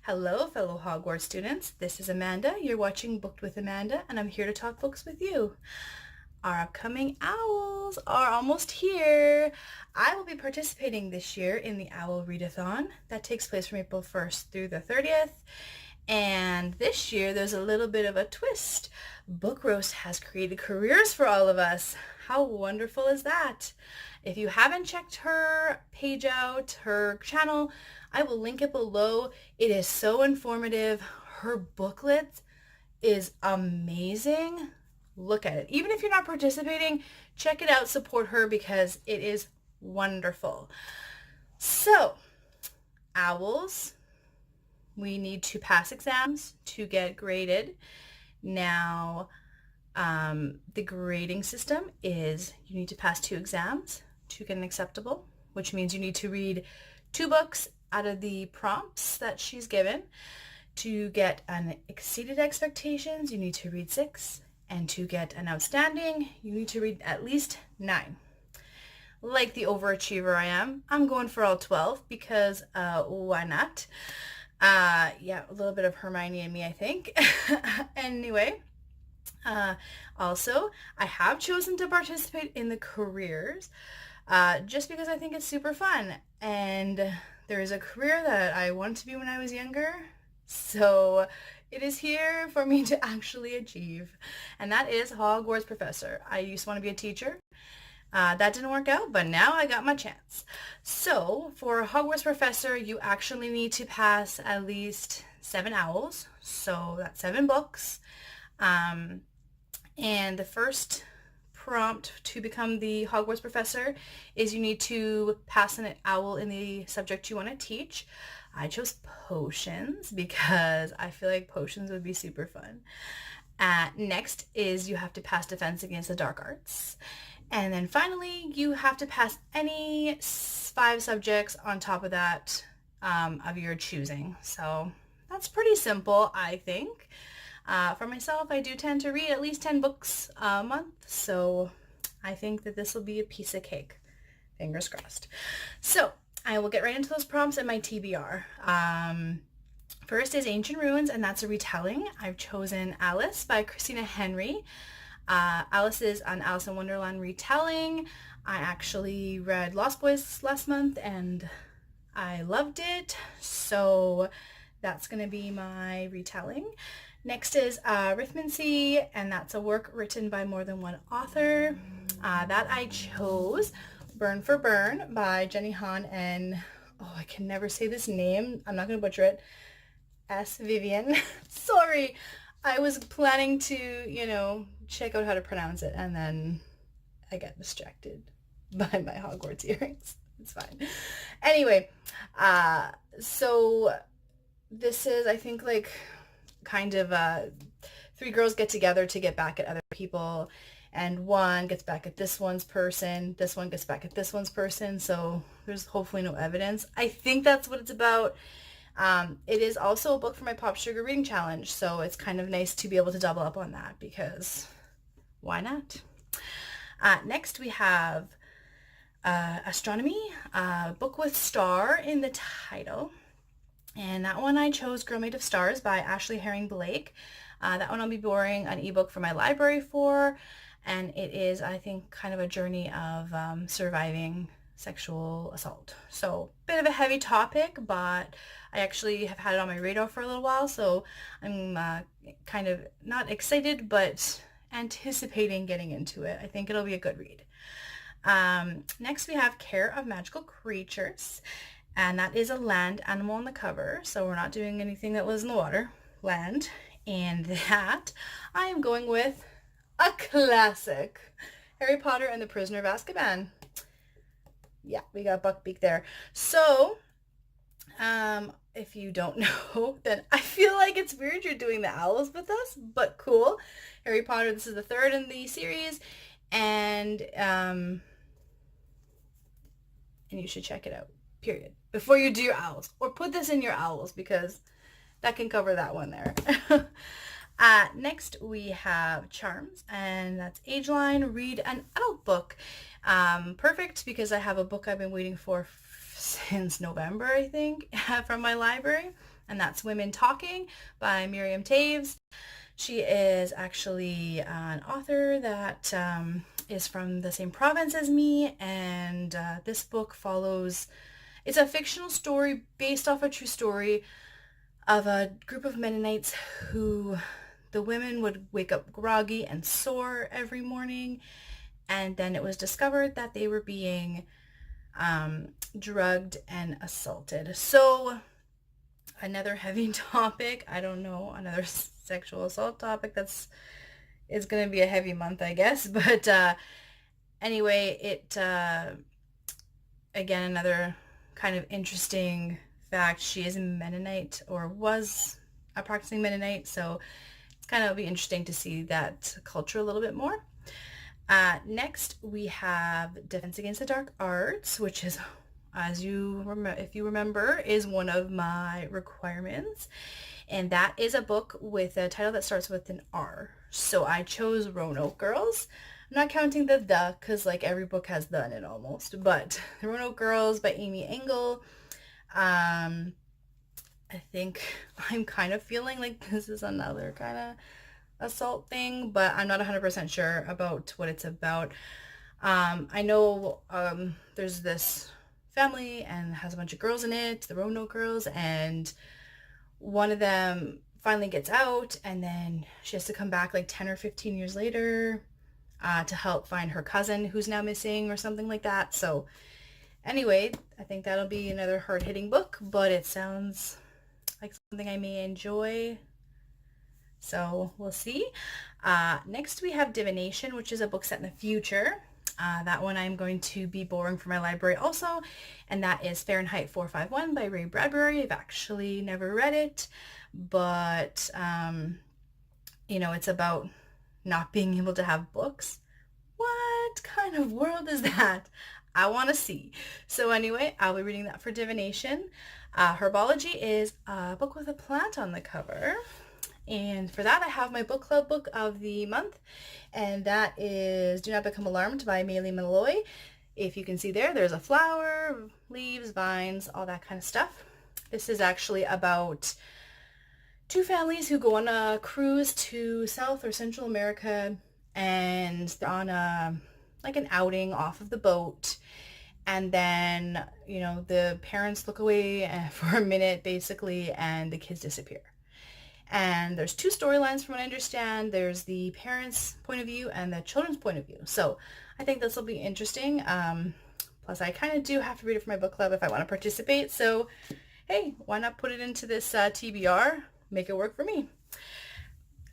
Hello, fellow Hogwarts students. This is Amanda. You're watching Booked with Amanda, and I'm here to talk books with you. Our upcoming owls are almost here. I will be participating this year in the OWL Readathon. That takes place from April 1st through the 30th. And this year, there's a little bit of a twist. Book Roast has created careers for all of us. How wonderful is that? If you haven't checked her page out, her channel, I will link it below. It is so informative. Her booklet is amazing. Look at it. Even if you're not participating, check it out, support her because it is wonderful. So, owls, we need to pass exams to get graded. Now, the grading system is you need to pass 2 exams to get an acceptable, which means you need to read 2 books out of the prompts that she's given. To get an exceeded expectations, you need to read 6. And to get an outstanding, you need to read at least 9. Like the overachiever I am, I'm going for all 12 because why not? Yeah, a little bit of Hermione in me, I think. Anyway, also, I have chosen to participate in the careers just because I think it's super fun. And there is a career that I wanted to be when I was younger. So it is here for me to actually achieve. And that is Hogwarts professor. I used to want to be a teacher. That didn't work out, but now I got my chance. So for a Hogwarts professor, you actually need to pass at least 7 owls. So that's 7 books. And the first prompt to become the Hogwarts professor is you need to pass an owl in the subject you want to teach. I chose potions because I feel like potions would be super fun. Next is you have to pass defense against the dark arts. And then finally, you have to pass any 5 subjects on top of that of your choosing. So that's pretty simple, I think. For myself, I do tend to read at least 10 books a month, so I think that this will be a piece of cake. Fingers crossed. So I will get right into those prompts in my TBR. First is Ancient Ruins, and that's a retelling. I've chosen Alice by Christina Henry. Alice is an Alice in Wonderland retelling. I actually read Lost Boys last month, and I loved it, so that's going to be my retelling. Next is Arithmancy, and that's a work written by more than one author. That I chose Burn for Burn by Jenny Han and, I can never say this name. I'm not going to butcher it. S. Vivian. Sorry. I was planning to, check out how to pronounce it, and then I got distracted by my Hogwarts earrings. It's fine. Anyway, so this is, I think, like, kind of 3 girls get together to get back at other people, and one gets back at this one's person, this one gets back at this one's person, so there's hopefully no evidence. I think that's what it's about. It is also a book for my Pop Sugar Reading Challenge, so it's kind of nice to be able to double up on that because why not? Next we have Astronomy, a book with star in the title. And that one I chose Girl Made of Stars by Ashley Herring Blake. That one I'll be borrowing an ebook from my library for. And it is, I think, kind of a journey of surviving sexual assault. So, bit of a heavy topic, but I actually have had it on my radar for a little while. So I'm kind of not excited, but anticipating getting into it. I think it'll be a good read. Next we have Care of Magical Creatures. And that is a land animal on the cover, so we're not doing anything that lives in the water. Land. And that I am going with a classic. Harry Potter and the Prisoner of Azkaban. Yeah, we got Buckbeak there. So, if you don't know, then I feel like it's weird you're doing the owls with us, but cool. Harry Potter, this is the 3rd in the series, and you should check it out. Period. Before you do your owls. Or put this in your owls because that can cover that one there. Next we have Charms, and that's age line. Read an adult book. Perfect because I have a book I've been waiting for since November, I think, from my library. and that's Women Talking by Miriam Taves. She is actually an author that is from the same province as me, and this book follows, it's a fictional story based off a true story of a group of Mennonites who the women would wake up groggy and sore every morning, and then it was discovered that they were being drugged and assaulted. So another heavy topic, I don't know, another sexual assault topic. It's going to be a heavy month, I guess. But anyway, it, again, another kind of interesting fact. She is a Mennonite, or was a practicing Mennonite. So it's kind of be interesting to see that culture a little bit more. Next, we have Defense Against the Dark Arts, which is, as you remember, if you remember, is one of my requirements. And that is a book with a title that starts with an R. So I chose Roanoke Girls. I'm not counting the because like every book has the in it almost. But The Roanoke Girls by Amy Engel. I think I'm kind of feeling like this is another kind of assault thing, but I'm not 100% sure about what it's about. I know there's this family and has a bunch of girls in it, the Roanoke Girls, and one of them finally gets out, and then she has to come back like 10 or 15 years later to help find her cousin who's now missing or something like that. So anyway, I think that'll be another hard-hitting book, but it sounds like something I may enjoy. So we'll see. Next we have Divination, which is a book set in the future. That one I'm going to be borrowing from my library also, and that is Fahrenheit 451 by Ray Bradbury. I've actually never read it, but it's about not being able to have books. What kind of world is that? I want to see. So anyway, I'll be reading that for Divination. Herbology is a book with a plant on the cover. And for that, I have my book club book of the month, and that is Do Not Become Alarmed by Maylee Malloy. If you can see there's a flower, leaves, vines, all that kind of stuff. This is actually about two families who go on a cruise to South or Central America, and they're on an outing off of the boat. And then, the parents look away for a minute, basically, and the kids disappear. And there's two storylines from what I understand. There's the parents' point of view and the children's point of view. So I think this will be interesting. Plus, I kind of do have to read it for my book club if I want to participate. So, hey, why not put it into this TBR? Make it work for me.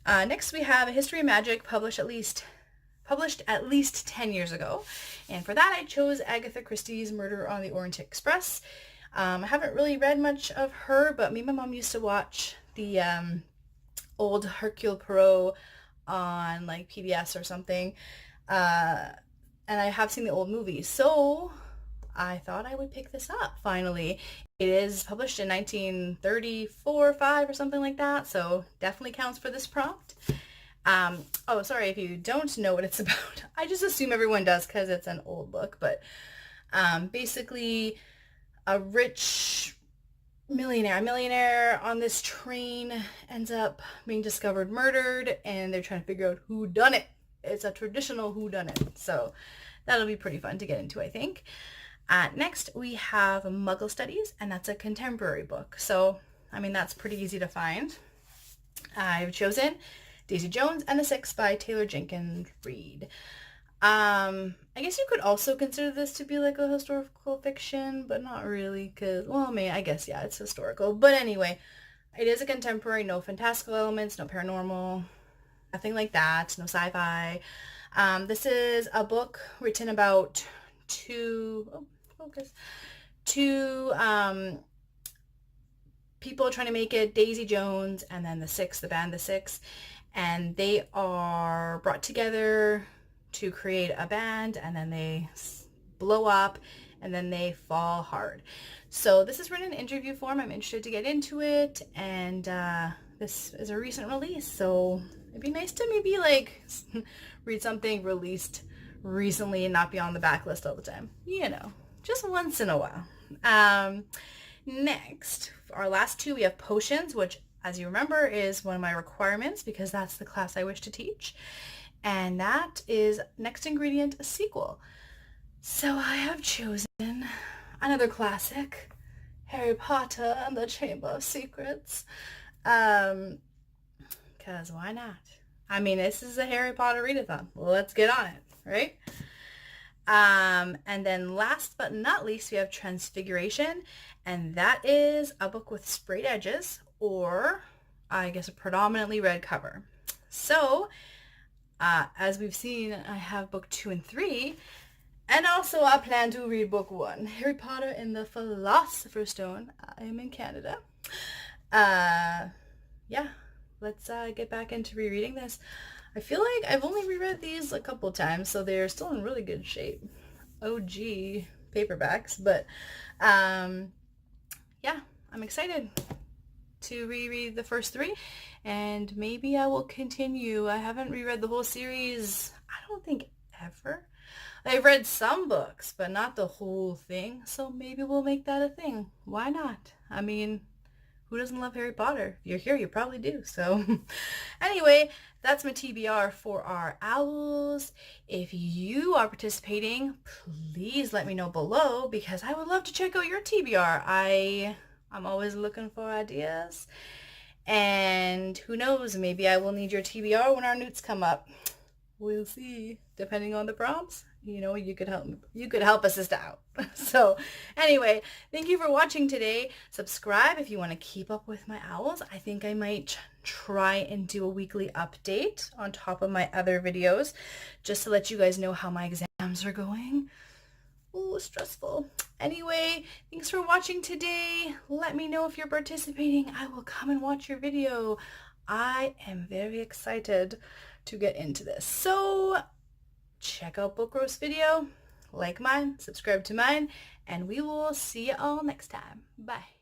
Next, we have A History of Magic, published at least 10 years ago. And for that, I chose Agatha Christie's Murder on the Orient Express. I haven't really read much of her, but me and my mom used to watch the old Hercule Poirot on like PBS or something, and I have seen the old movies, so I thought I would pick this up finally. It is published in 1934 or 5 or something like that, so definitely counts for this prompt. Oh, sorry if you don't know what it's about. I just assume everyone does because it's an old book, but basically a rich millionaire on this train ends up being discovered murdered, and they're trying to figure out who done it. It's a traditional who done it, so that'll be pretty fun to get into, I think. Next we have Muggle Studies, and that's a contemporary book, so that's pretty easy to find. I've chosen Daisy Jones and the Six by Taylor Jenkins Reid. I guess you could also consider this to be like a historical fiction, but not really, because, I guess, yeah, it's historical. But anyway, it is a contemporary, no fantastical elements, no paranormal, nothing like that, no sci-fi. This is a book written about two people trying to make it, Daisy Jones and then the Six, the band The Six, and they are brought together to create a band, and then they blow up, and then they fall hard. So this is written in interview form. I'm interested to get into it, and this is a recent release, so it'd be nice to maybe read something released recently and not be on the backlist all the time. Just once in a while. Next, our last two, we have potions, which as you remember is one of my requirements because that's the class I wish to teach. And that is Next Ingredient, a sequel. So I have chosen another classic, Harry Potter and the Chamber of Secrets. Because why not? I mean, this is a Harry Potter readathon. Well, let's get on it, right? And then last but not least, we have Transfiguration, and that is a book with sprayed edges, or I guess a predominantly red cover. So, as we've seen, I have book 2 and 3, and also I plan to read book 1, Harry Potter and the Philosopher's Stone. I am in Canada. Yeah, let's get back into rereading this. I feel like I've only reread these a couple times, so they're still in really good shape. OG paperbacks, but yeah, I'm excited to reread the first 3, and maybe I will continue. I haven't reread the whole series, I don't think ever. I've read some books, but not the whole thing, so maybe we'll make that a thing. Why not? I mean, who doesn't love Harry Potter? If you're here, you probably do. So anyway, that's my TBR for our owls. If you are participating, please let me know below because I would love to check out your TBR. I'm always looking for ideas. And who knows, maybe I will need your TBR when our newts come up. We'll see, depending on the prompts. You know, you could help assist out. So anyway, thank you for watching today. Subscribe if you want to keep up with my owls. I think I might try and do a weekly update on top of my other videos just to let you guys know how my exams are going. Ooh, stressful. Anyway, thanks for watching today. Let me know if you're participating. I will come and watch your video. I am very excited to get into this. So check out Book Roast video, like mine, subscribe to mine, and we will see you all next time. Bye.